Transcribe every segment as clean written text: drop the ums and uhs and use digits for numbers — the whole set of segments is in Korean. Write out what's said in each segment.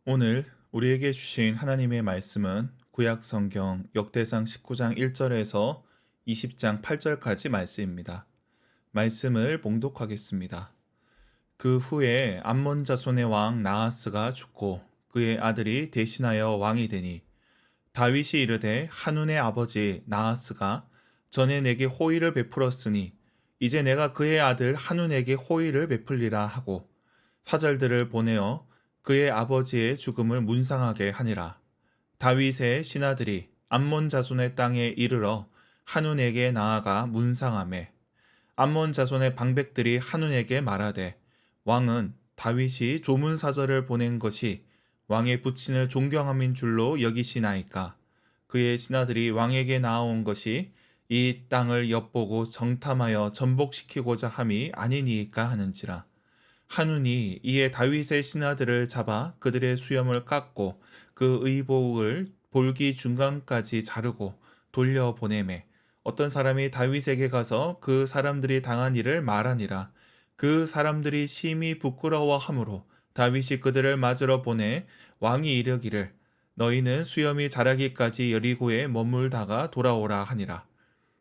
오늘 우리에게 주신 하나님의 말씀은 구약 성경 역대상 19장 1절에서 20장 8절까지 말씀입니다. 말씀을 봉독하겠습니다. 그 후에 암몬 자손의 왕 나하스가 죽고 그의 아들이 대신하여 왕이 되니 다윗이 이르되 한운의 아버지 나하스가 전에 내게 호의를 베풀었으니 이제 내가 그의 아들 한운에게 호의를 베풀리라 하고 사절들을 보내어 그의 아버지의 죽음을 문상하게 하니라. 다윗의 신하들이 암몬 자손의 땅에 이르러 한운에게 나아가 문상하매 암몬 자손의 방백들이 한운에게 말하되 왕은 다윗이 조문사절을 보낸 것이 왕의 부친을 존경함인 줄로 여기시나이까. 그의 신하들이 왕에게 나아온 것이 이 땅을 엿보고 정탐하여 전복시키고자 함이 아니니이까 하는지라. 한운이 이에 다윗의 신하들을 잡아 그들의 수염을 깎고 그 의복을 볼기 중간까지 자르고 돌려보내매 어떤 사람이 다윗에게 가서 그 사람들이 당한 일을 말하니라. 그 사람들이 심히 부끄러워하므로 다윗이 그들을 맞으러 보내 왕이 이르기를 너희는 수염이 자라기까지 여리고에 머물다가 돌아오라 하니라.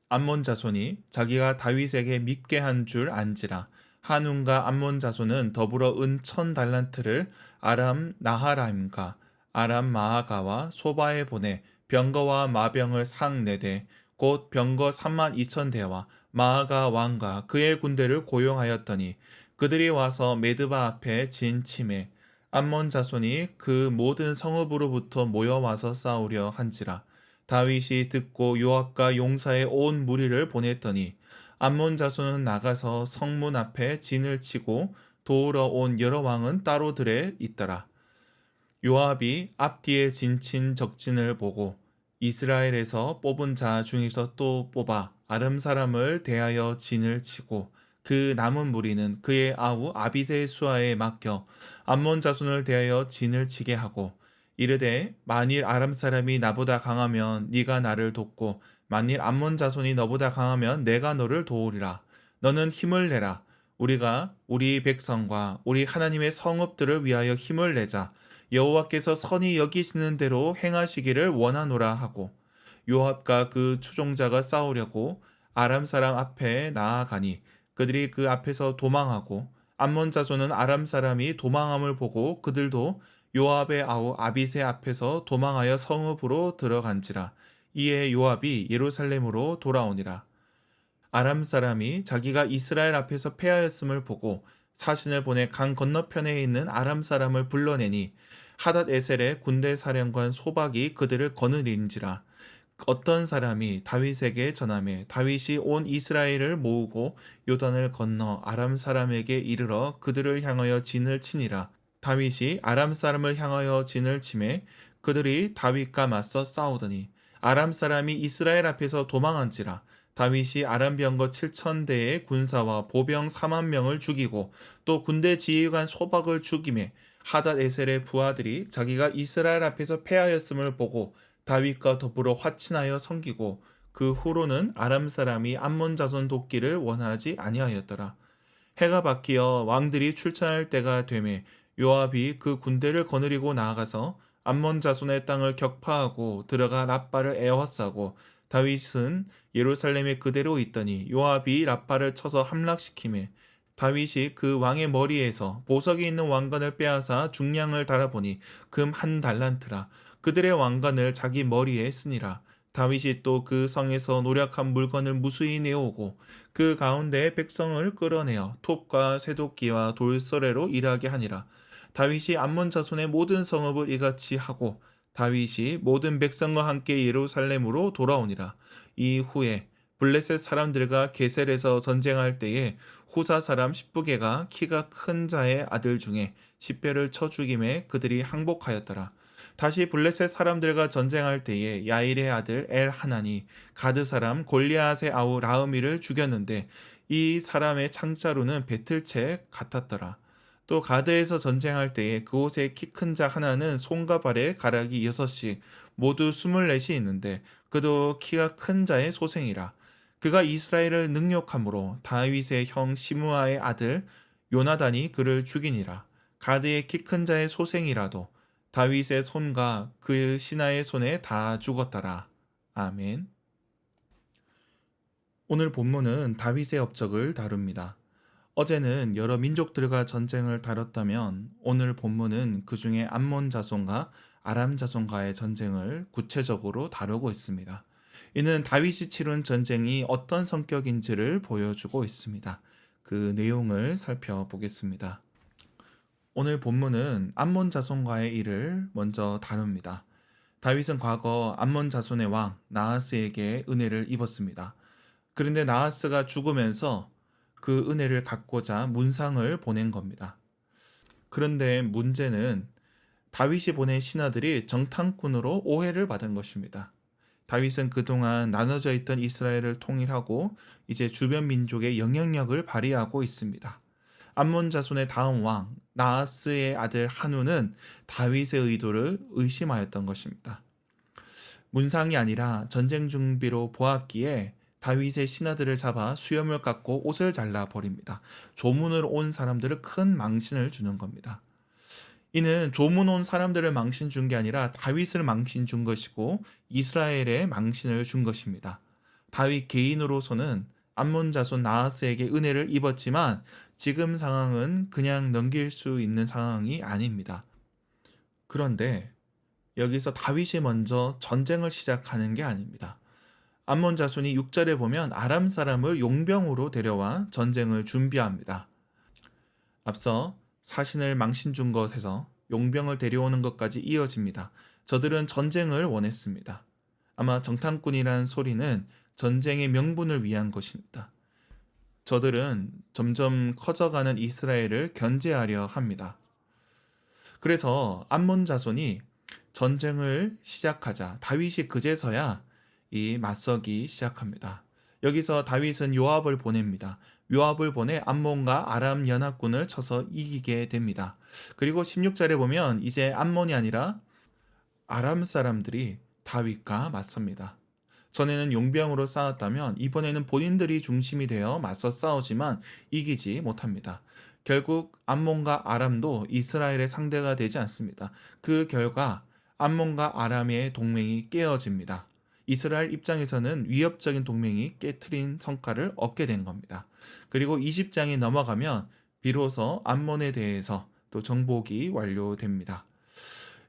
암몬 자손이 자기가 다윗에게 밉게 한 줄 안지라. 한운과 암몬 자손은 더불어 은 1000달란트를 아람 나하라임과 아람 마아가와 소바에 보내 병거와 마병을 상 4대 곧 병거 32,000대와 마아가 왕과 그의 군대를 고용하였더니 그들이 와서 메드바 앞에 진침해 암몬 자손이 그 모든 성읍으로부터 모여와서 싸우려 한지라. 다윗이 듣고 요압과 용사의 온 무리를 보냈더니 암몬 자손은 나가서 성문 앞에 진을 치고 도우러 온 여러 왕은 따로 들에 있더라. 요압이 앞뒤에 진친 적진을 보고 이스라엘에서 뽑은 자 중에서 또 뽑아 아름 사람을 대하여 진을 치고 그 남은 무리는 그의 아우 아비새의 수하에 맡겨 암몬 자손을 대하여 진을 치게 하고 이르되 만일 아람 사람이 나보다 강하면 네가 나를 돕고 만일 암몬 자손이 너보다 강하면 내가 너를 도우리라. 너는 힘을 내라. 우리가 우리 백성과 우리 하나님의 성읍들을 위하여 힘을 내자. 여호와께서 선히 여기시는 대로 행하시기를 원하노라 하고 요압과 그 추종자가 싸우려고 아람 사람 앞에 나아가니 그들이 그 앞에서 도망하고 암몬 자손은 아람 사람이 도망함을 보고 그들도 요압의 아우 아비새 앞에서 도망하여 성읍으로 들어간지라. 이에 요압이 예루살렘으로 돌아오니라. 아람 사람이 자기가 이스라엘 앞에서 패하였음을 보고 사신을 보내 강 건너편에 있는 아람 사람을 불러내니 하닷 에셀의 군대 사령관 소박이 그들을 거느린지라. 어떤 사람이 다윗에게 전하매 다윗이 온 이스라엘을 모으고 요단을 건너 아람 사람에게 이르러 그들을 향하여 진을 치니라. 다윗이 아람 사람을 향하여 진을 치매 그들이 다윗과 맞서 싸우더니 아람 사람이 이스라엘 앞에서 도망한지라. 다윗이 아람 병거 7,000대의 군사와 보병 4만 명을 죽이고 또 군대 지휘관 소박을 죽이매 하닷 에셀의 부하들이 자기가 이스라엘 앞에서 패하였음을 보고 다윗과 더불어 화친하여 섬기고 그 후로는 아람 사람이 암몬 자손 돕기를 원하지 아니하였더라. 해가 바뀌어 왕들이 출전할 때가 되매 요압이 그 군대를 거느리고 나아가서 암몬 자손의 땅을 격파하고 들어가 랍바를 에워싸고 다윗은 예루살렘에 그대로 있더니 요압이 랍바를 쳐서 함락시키매 다윗이 그 왕의 머리에서 보석이 있는 왕관을 빼앗아 중량을 달아보니 금 1달란트라. 그들의 왕관을 자기 머리에 쓰니라. 다윗이 또 그 성에서 노력한 물건을 무수히 내오고 그 가운데 백성을 끌어내어 톱과 쇠도끼와 돌서래로 일하게 하니라. 다윗이 암몬 자손의 모든 성읍을 이같이 하고 다윗이 모든 백성과 함께 예루살렘으로 돌아오니라. 이후에 블레셋 사람들과 게셀에서 전쟁할 때에 후사 사람 십부게가 키가 큰 자의 아들 중에 십배를 쳐 죽임에 그들이 항복하였더라. 다시 블레셋 사람들과 전쟁할 때에 야일의 아들 엘하나니 가드 사람 골리앗의 아우 라흐미를 죽였는데 이 사람의 창자루는 배틀채 같았더라. 또 가드에서 전쟁할 때에 그곳에 키 큰 자 하나는 손과 발에 가락이 6씩 모두 24이 있는데 그도 키가 큰 자의 소생이라. 그가 이스라엘을 능욕함으로 다윗의 형 시므아의 아들 요나단이 그를 죽이니라. 가드의 키 큰 자의 소생이라도 다윗의 손과 그 신하의 손에 다 죽었더라. 아멘. 오늘 본문은 다윗의 업적을 다룹니다. 어제는 여러 민족들과 전쟁을 다뤘다면 오늘 본문은 그 중에 암몬 자손과 아람 자손과의 전쟁을 구체적으로 다루고 있습니다. 이는 다윗이 치룬 전쟁이 어떤 성격인지를 보여주고 있습니다. 그 내용을 살펴보겠습니다. 오늘 본문은 암몬 자손과의 일을 먼저 다룹니다. 다윗은 과거 암몬 자손의 왕 나하스에게 은혜를 입었습니다. 그런데 나하스가 죽으면서 그 은혜를 갚고자 문상을 보낸 겁니다. 그런데 문제는 다윗이 보낸 신하들이 정탐꾼으로 오해를 받은 것입니다. 다윗은 그동안 나눠져 있던 이스라엘을 통일하고 이제 주변 민족의 영향력을 발휘하고 있습니다. 암몬 자손의 다음 왕 나하스의 아들 한우는 다윗의 의도를 의심하였던 것입니다. 문상이 아니라 전쟁 준비로 보았기에 다윗의 신하들을 잡아 수염을 깎고 옷을 잘라 버립니다. 조문을 온 사람들을 큰 망신을 주는 겁니다. 이는 조문 온 사람들을 망신 준 게 아니라 다윗을 망신 준 것이고 이스라엘에 망신을 준 것입니다. 다윗 개인으로서는 암몬 자손 나하스에게 은혜를 입었지만 지금 상황은 그냥 넘길 수 있는 상황이 아닙니다. 그런데 여기서 다윗이 먼저 전쟁을 시작하는 게 아닙니다. 암몬 자손이 6절에 보면 아람 사람을 용병으로 데려와 전쟁을 준비합니다. 앞서 사신을 망신 준 것에서 용병을 데려오는 것까지 이어집니다. 저들은 전쟁을 원했습니다. 아마 정탐꾼이란 소리는 전쟁의 명분을 위한 것입니다. 저들은 점점 커져가는 이스라엘을 견제하려 합니다. 그래서 암몬 자손이 전쟁을 시작하자 다윗이 그제서야 이 맞서기 시작합니다. 여기서 다윗은 요압을 보냅니다. 요압을 보내 암몬과 아람 연합군을 쳐서 이기게 됩니다. 그리고 16절에 보면 이제 암몬이 아니라 아람 사람들이 다윗과 맞섭니다. 전에는 용병으로 싸웠다면 이번에는 본인들이 중심이 되어 맞서 싸우지만 이기지 못합니다. 결국 암몬과 아람도 이스라엘의 상대가 되지 않습니다. 그 결과 암몬과 아람의 동맹이 깨어집니다. 이스라엘 입장에서는 위협적인 동맹이 깨트린 성과를 얻게 된 겁니다. 그리고 20장이 넘어가면 비로소 암몬에 대해서 또 정복이 완료됩니다.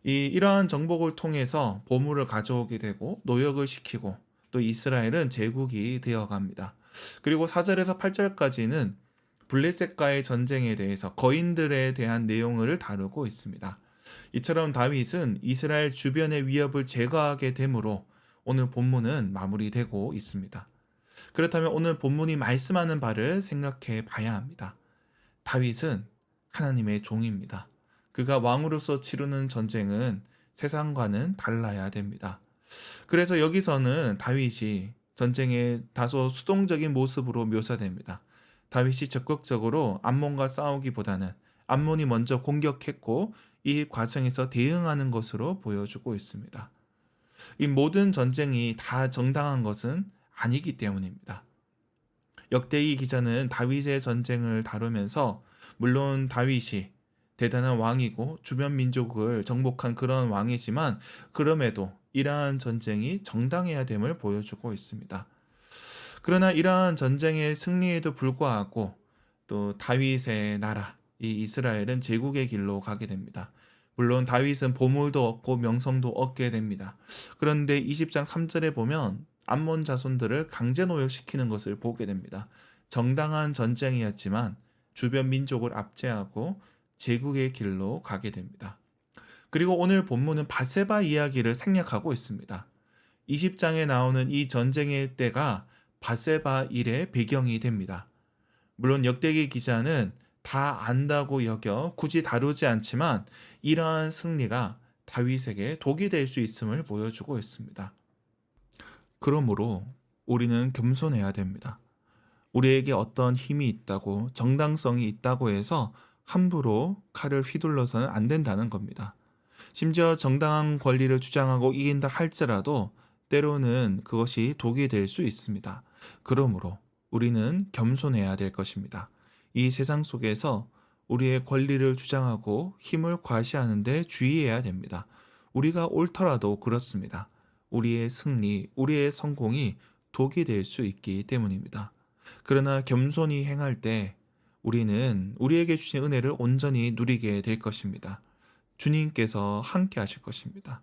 이러한 정복을 통해서 보물을 가져오게 되고 노역을 시키고 또 이스라엘은 제국이 되어갑니다. 그리고 4절에서 8절까지는 블레셋과의 전쟁에 대해서 거인들에 대한 내용을 다루고 있습니다. 이처럼 다윗은 이스라엘 주변의 위협을 제거하게 되므로 오늘 본문은 마무리되고 있습니다. 그렇다면 오늘 본문이 말씀하는 바를 생각해 봐야 합니다. 다윗은 하나님의 종입니다. 그가 왕으로서 치르는 전쟁은 세상과는 달라야 됩니다. 그래서 여기서는 다윗이 전쟁의 다소 수동적인 모습으로 묘사됩니다. 다윗이 적극적으로 암몬과 싸우기보다는 암몬이 먼저 공격했고 이 과정에서 대응하는 것으로 보여주고 있습니다. 이 모든 전쟁이 다 정당한 것은 아니기 때문입니다. 역대기 기자는 다윗의 전쟁을 다루면서 물론 다윗이 대단한 왕이고 주변 민족을 정복한 그런 왕이지만 그럼에도 이러한 전쟁이 정당해야 됨을 보여주고 있습니다. 그러나 이러한 전쟁의 승리에도 불구하고 또 다윗의 나라, 이 이스라엘은 제국의 길로 가게 됩니다. 물론 다윗은 보물도 얻고 명성도 얻게 됩니다. 그런데 20장 3절에 보면 암몬 자손들을 강제 노역시키는 것을 보게 됩니다. 정당한 전쟁이었지만 주변 민족을 압제하고 제국의 길로 가게 됩니다. 그리고 오늘 본문은 바세바 이야기를 생략하고 있습니다. 20장에 나오는 이 전쟁의 때가 바세바 일의 배경이 됩니다. 물론 역대기 기자는 다 안다고 여겨 굳이 다루지 않지만 이러한 승리가 다윗에게 독이 될 수 있음을 보여주고 있습니다. 그러므로 우리는 겸손해야 됩니다. 우리에게 어떤 힘이 있다고 정당성이 있다고 해서 함부로 칼을 휘둘러서는 안 된다는 겁니다. 심지어 정당한 권리를 주장하고 이긴다 할지라도 때로는 그것이 독이 될 수 있습니다. 그러므로 우리는 겸손해야 될 것입니다. 이 세상 속에서 우리의 권리를 주장하고 힘을 과시하는 데 주의해야 됩니다. 우리가 옳더라도 그렇습니다. 우리의 승리, 우리의 성공이 독이 될 수 있기 때문입니다. 그러나 겸손히 행할 때 우리는 우리에게 주신 은혜를 온전히 누리게 될 것입니다. 주님께서 함께 하실 것입니다.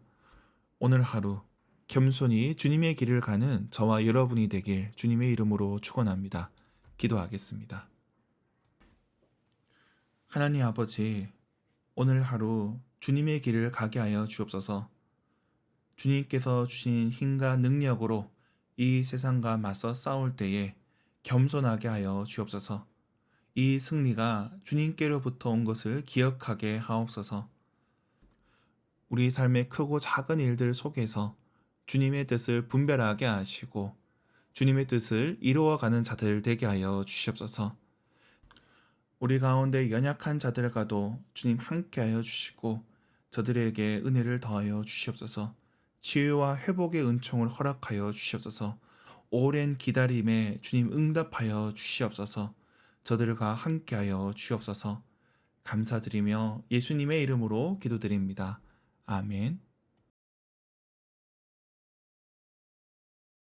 오늘 하루 겸손히 주님의 길을 가는 저와 여러분이 되길 주님의 이름으로 축원합니다. 기도하겠습니다. 하나님 아버지, 오늘 하루 주님의 길을 가게 하여 주옵소서. 주님께서 주신 힘과 능력으로 이 세상과 맞서 싸울 때에 겸손하게 하여 주옵소서. 이 승리가 주님께로부터 온 것을 기억하게 하옵소서. 우리 삶의 크고 작은 일들 속에서 주님의 뜻을 분별하게 하시고 주님의 뜻을 이루어가는 자들 되게 하여 주시옵소서. 우리 가운데 연약한 자들과도 주님 함께하여 주시고 저들에게 은혜를 더하여 주시옵소서. 치유와 회복의 은총을 허락하여 주시옵소서. 오랜 기다림에 주님 응답하여 주시옵소서. 저들과 함께하여 주옵소서. 감사드리며 예수님의 이름으로 기도드립니다. 아멘.